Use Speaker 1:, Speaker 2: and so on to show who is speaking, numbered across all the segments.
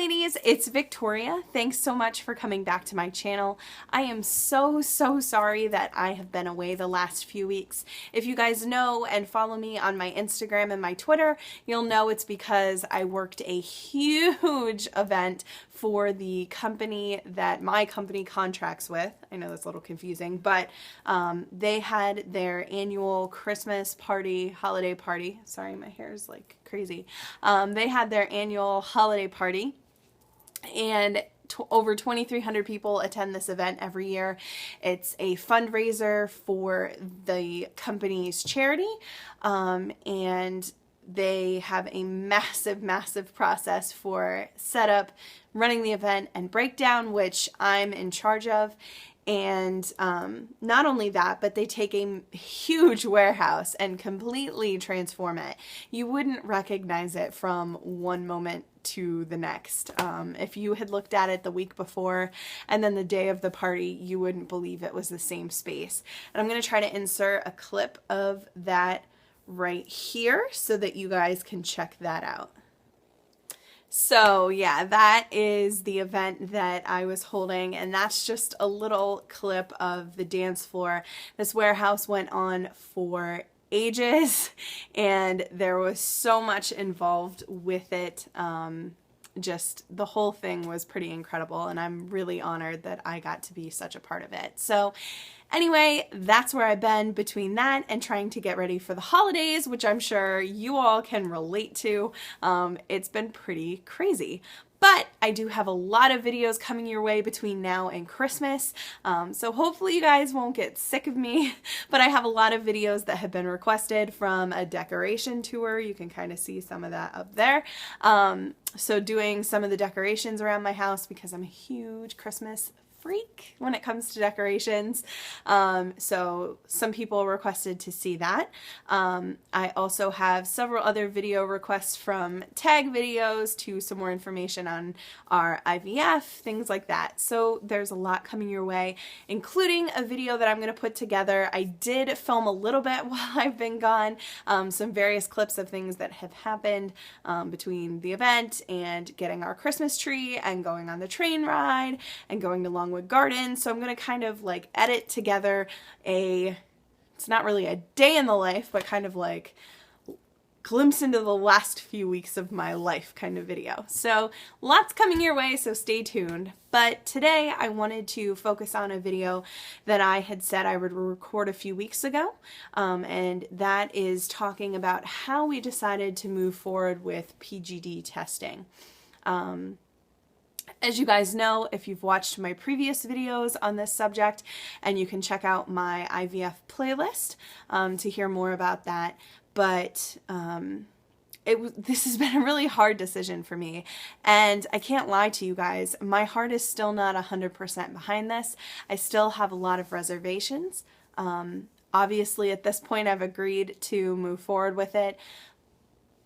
Speaker 1: ladies, it's Victoria. Thanks so much for coming back to my channel. I am so sorry that I have been away the last few weeks. If you guys know and follow me on my Instagram and my Twitter, you'll know it's because I worked a huge event for the company that my company contracts with. I know that's a little confusing, but they had their annual Christmas party, holiday party. Sorry, my hair is like crazy. They had their annual holiday party, and over 2,300 people attend this event every year. It's a fundraiser for the company's charity, and they have a massive process for setup, running the event, and breakdown, which I'm in charge of. And not only that, but they take a huge warehouse and completely transform it. You wouldn't recognize it from one moment to the next. If you had looked at it the week before and then the day of the party, you wouldn't believe it was the same space. And I'm going to try to insert a clip of that right here so that you guys can check that out. So yeah, that is the event that I was holding, and that's just a little clip of the dance floor. This warehouse went on for ages, and there was so much involved with it. Just the whole thing was pretty incredible, and I'm really honored that I got to be such a part of it. So anyway, that's where I've been between that and trying to get ready for the holidays, which I'm sure you all can relate to. It's been pretty crazy. But I do have a lot of videos coming your way between now and Christmas, so hopefully you guys won't get sick of me. But I have a lot of videos that have been requested from a decoration tour. You can kind of see some of that up there. So doing some of the decorations around my house, because I'm a huge Christmas freak when it comes to decorations. So some people requested to see that. I also have several other video requests, from tag videos to some more information on our IVF, things like that. So there's a lot coming your way, including a video that I'm going to put together. I did film a little bit while I've been gone, some various clips of things that have happened between the event and getting our Christmas tree and going on the train ride and going to Longwood Garden. So I'm going to kind of like edit together it's not really a day in the life, but kind of like glimpse into the last few weeks of my life kind of video. So lots coming your way, so stay tuned. But today I wanted to focus on a video that I had said I would record a few weeks ago, and that is talking about how we decided to move forward with PGD testing. As you guys know, if you've watched my previous videos on this subject, and you can check out my IVF playlist to hear more about that. But this has been a really hard decision for me, and I can't lie to you guys, my heart is still not 100% behind this. I still have a lot of reservations. Obviously at this point I've agreed to move forward with it,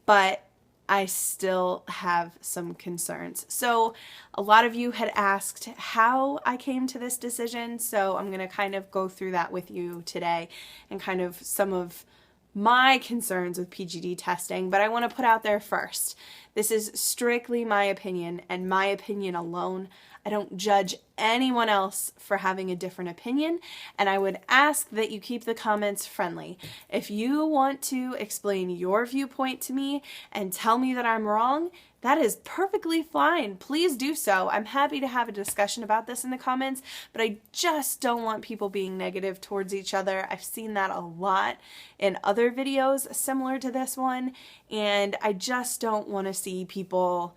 Speaker 1: but I still have some concerns. So a lot of you had asked how I came to this decision, so I'm going to kind of go through that with you today and kind of some of my concerns with PGD testing. But I want to put out there first, this is strictly my opinion and my opinion alone. I don't judge anyone else for having a different opinion, and I would ask that you keep the comments friendly. If you want to explain your viewpoint to me and tell me that I'm wrong, that is perfectly fine. Please do so. I'm happy to have a discussion about this in the comments, but I just don't want people being negative towards each other. I've seen that a lot in other videos similar to this one, and I just don't want to see people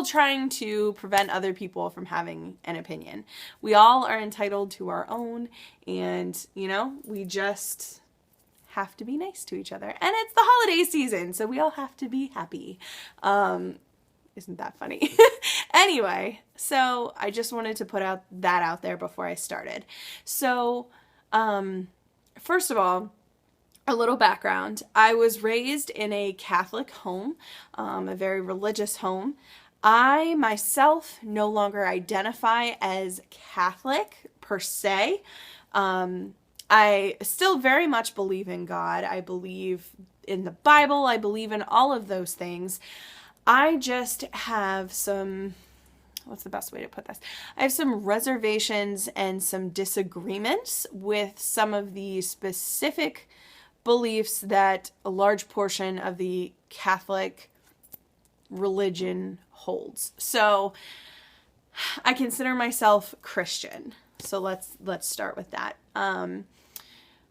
Speaker 1: trying to prevent other people from having an opinion. We all are entitled to our own, and you know, we just have to be nice to each other. And it's the holiday season, so we all have to be happy. Isn't that funny? Anyway, so I just wanted to put that out there before I started. So first of all, a little background. I was raised in a Catholic home, a very religious home. I myself no longer identify as Catholic per se. I still very much believe in God. I believe in the Bible. I believe in all of those things. I just have some, what's the best way to put this? I have some reservations and some disagreements with some of the specific beliefs that a large portion of the Catholic religion holds. So I consider myself Christian. So let's start with that.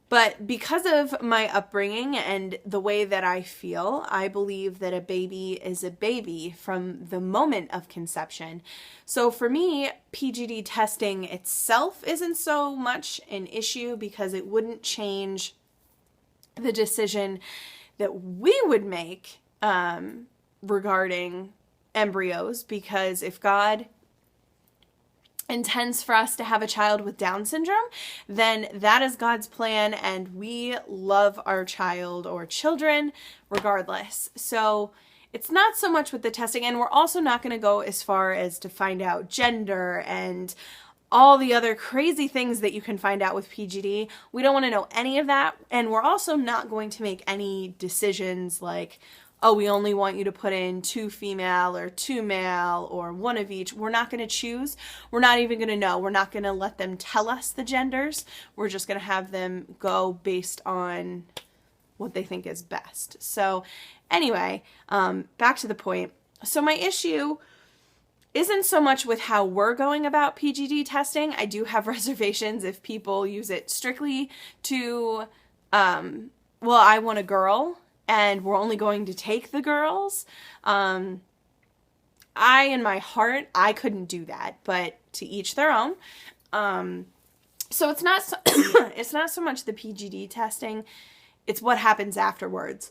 Speaker 1: But because of my upbringing and the way that I feel, I believe that a baby is a baby from the moment of conception. So for me, PGD testing itself isn't so much an issue because it wouldn't change the decision that we would make regarding embryos, because if God intends for us to have a child with Down syndrome, then that is God's plan, and we love our child or children regardless. So it's not so much with the testing, and we're also not going to go as far as to find out gender and all the other crazy things that you can find out with PGD. We don't want to know any of that, and we're also not going to make any decisions like, oh, we only want you to put in 2 female or 2 male or 1 of each. We're not going to choose. We're not even going to know. We're not going to let them tell us the genders. We're just going to have them go based on what they think is best. So anyway, back to the point. So my issue isn't so much with how we're going about PGD testing. I do have reservations if people use it strictly to, well, I want a girl, and we're only going to take the girls. In my heart, I couldn't do that, but to each their own. So it's not so, it's not so much the PGD testing, it's what happens afterwards.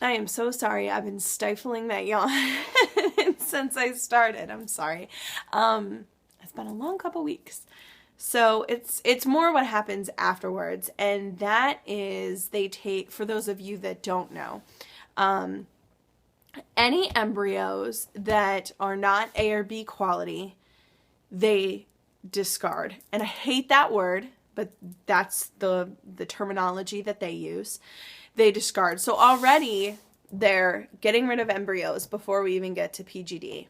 Speaker 1: I am so sorry. I've been stifling that yawn since I started. I'm sorry. It's been a long couple weeks. So it's more what happens afterwards, and that is they take, for those of you that don't know, any embryos that are not A or B quality, they discard. And I hate that word, but that's the terminology that they use. They discard. So already they're getting rid of embryos before we even get to PGD.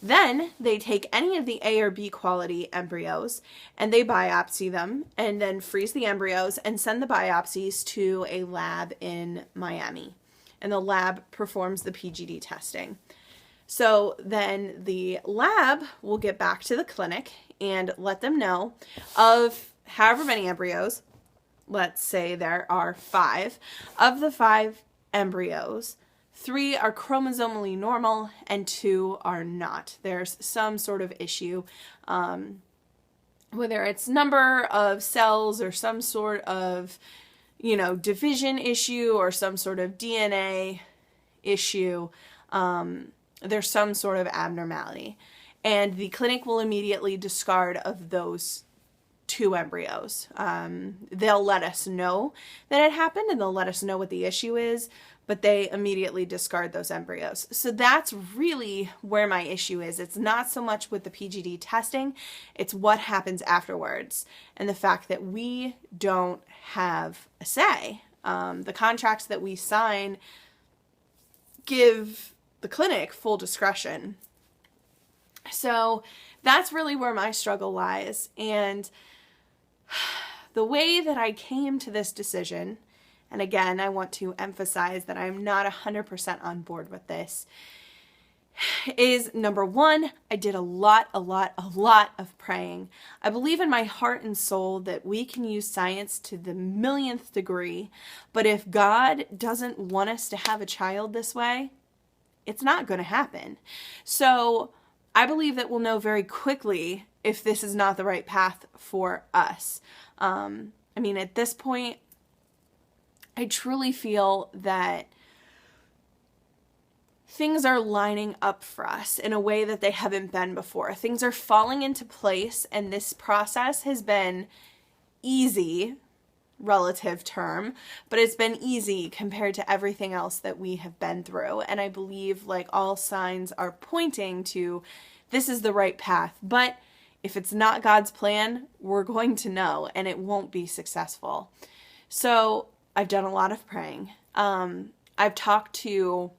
Speaker 1: Then they take any of the A or B quality embryos and they biopsy them and then freeze the embryos and send the biopsies to a lab in Miami. And the lab performs the PGD testing. So then the lab will get back to the clinic and let them know of however many embryos. Let's say there are 5. Of the 5 embryos, 3 are chromosomally normal and 2 are not. There's some sort of issue, whether it's number of cells or some sort of, division issue or some sort of DNA issue. There's some sort of abnormality. And the clinic will immediately discard of those 2 embryos. They'll let us know that it happened and they'll let us know what the issue is, but they immediately discard those embryos. So that's really where my issue is. It's not so much with the PGD testing, it's what happens afterwards and the fact that we don't have a say. The contracts that we sign give the clinic full discretion. So that's really where my struggle lies. And the way that I came to this decision, and again, I want to emphasize that I'm not 100% on board with this, is number 1, I did a lot of praying. I believe in my heart and soul that we can use science to the millionth degree, but if God doesn't want us to have a child this way, it's not going to happen. So I believe that we'll know very quickly if this is not the right path for us. At this point, I truly feel that things are lining up for us in a way that they haven't been before. Things are falling into place, and this process has been easy, relative term, but it's been easy compared to everything else that we have been through. And I believe all signs are pointing to this is the right path. But if it's not God's plan, we're going to know, and it won't be successful. So I've done a lot of praying. I've talked to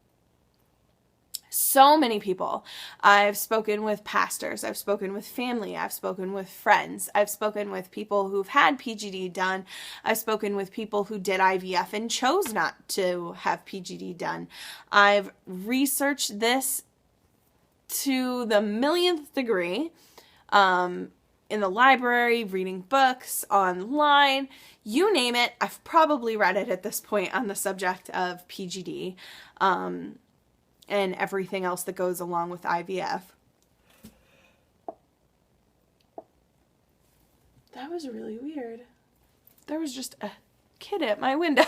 Speaker 1: so many people. I've spoken with pastors, I've spoken with family, I've spoken with friends, I've spoken with people who've had PGD done, I've spoken with people who did IVF and chose not to have PGD done. I've researched this to the millionth degree, in the library, reading books, online, you name it, I've probably read it at this point on the subject of PGD, and everything else that goes along with IVF. That was really weird. There was just a kid at my window.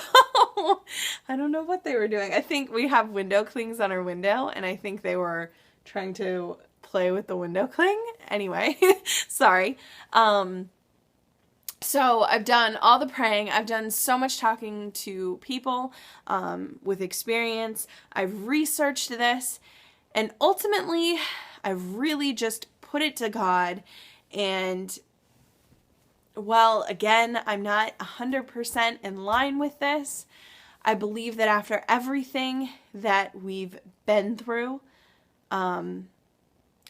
Speaker 1: I don't know what they were doing. I think we have window clings on our window, and I think they were trying to play with the window cling. Anyway, sorry. So I've done all the praying. I've done so much talking to people with experience. I've researched this, and ultimately I've really just put it to God. And while again, I'm not 100% in line with this, I believe that after everything that we've been through,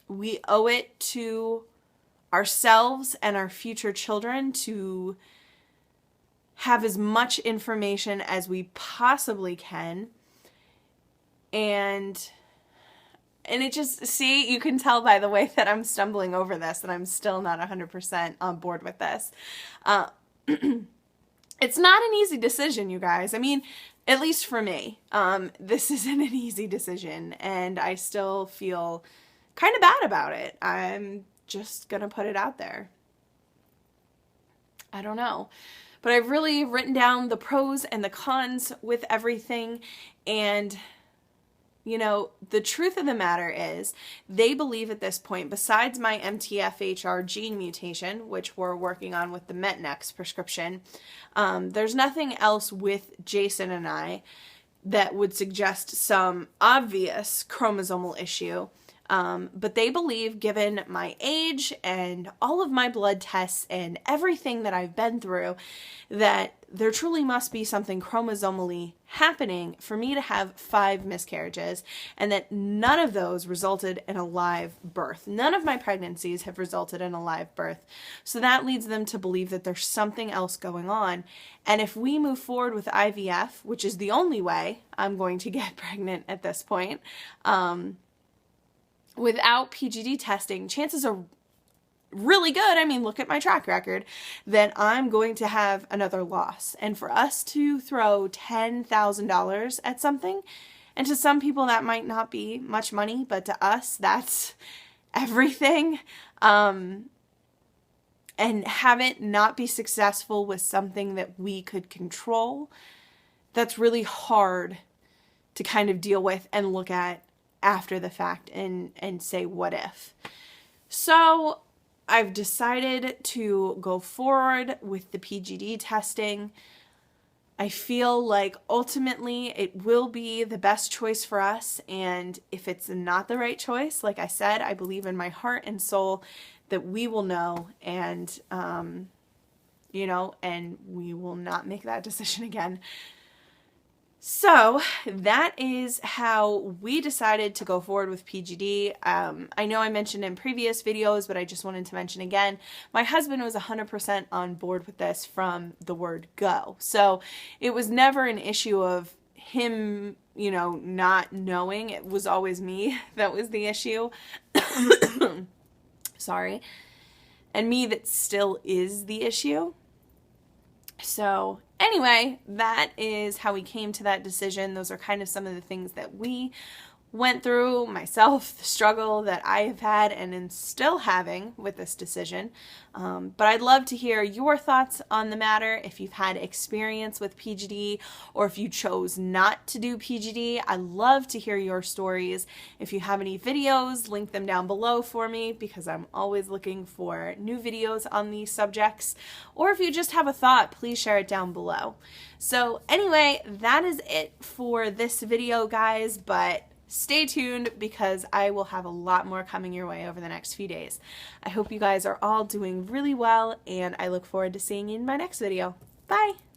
Speaker 1: we owe it to ourselves and our future children to have as much information as we possibly can. And it just, see, you can tell by the way that I'm stumbling over this that I'm still not 100% on board with this. It's not an easy decision, you guys. I mean, at least for me, this isn't an easy decision, and I still feel kind of bad about it. I'm just gonna put it out there. I don't know. But I've really written down the pros and the cons with everything, and you know, the truth of the matter is, they believe at this point, besides my MTFHR gene mutation, which we're working on with the Metnex prescription, there's nothing else with Jason and I that would suggest some obvious chromosomal issue. But they believe, given my age and all of my blood tests and everything that I've been through, that there truly must be something chromosomally happening for me to have 5 miscarriages, and that none of those resulted in a live birth. None of my pregnancies have resulted in a live birth. So that leads them to believe that there's something else going on. And if we move forward with IVF, which is the only way I'm going to get pregnant at this point, without PGD testing, chances are really good, I mean, look at my track record, that I'm going to have another loss. And for us to throw $10,000 at something, and to some people that might not be much money, but to us, that's everything, and have it not be successful with something that we could control, that's really hard to kind of deal with and look at after the fact and say, what if? So I've decided to go forward with the PGD testing. I feel like ultimately it will be the best choice for us, and if it's not the right choice, like I said, I believe in my heart and soul that we will know, and you know, and we will not make that decision again. So that is how we decided to go forward with PGD. I know I mentioned in previous videos, but I just wanted to mention again, my husband was 100% on board with this from the word go. So it was never an issue of him, you know, not knowing. It was always me that was the issue. Sorry. And me that still is the issue. So anyway, that is how we came to that decision. Those are kind of some of the things that we went through, myself, the struggle that I have had and am still having with this decision. But I'd love to hear your thoughts on the matter. If you've had experience with PGD, or if you chose not to do PGD, I'd love to hear your stories. If you have any videos, link them down below for me, because I'm always looking for new videos on these subjects. Or if you just have a thought, please share it down below. So anyway, that is it for this video, guys, but stay tuned because I will have a lot more coming your way over the next few days. I hope you guys are all doing really well, and I look forward to seeing you in my next video. Bye!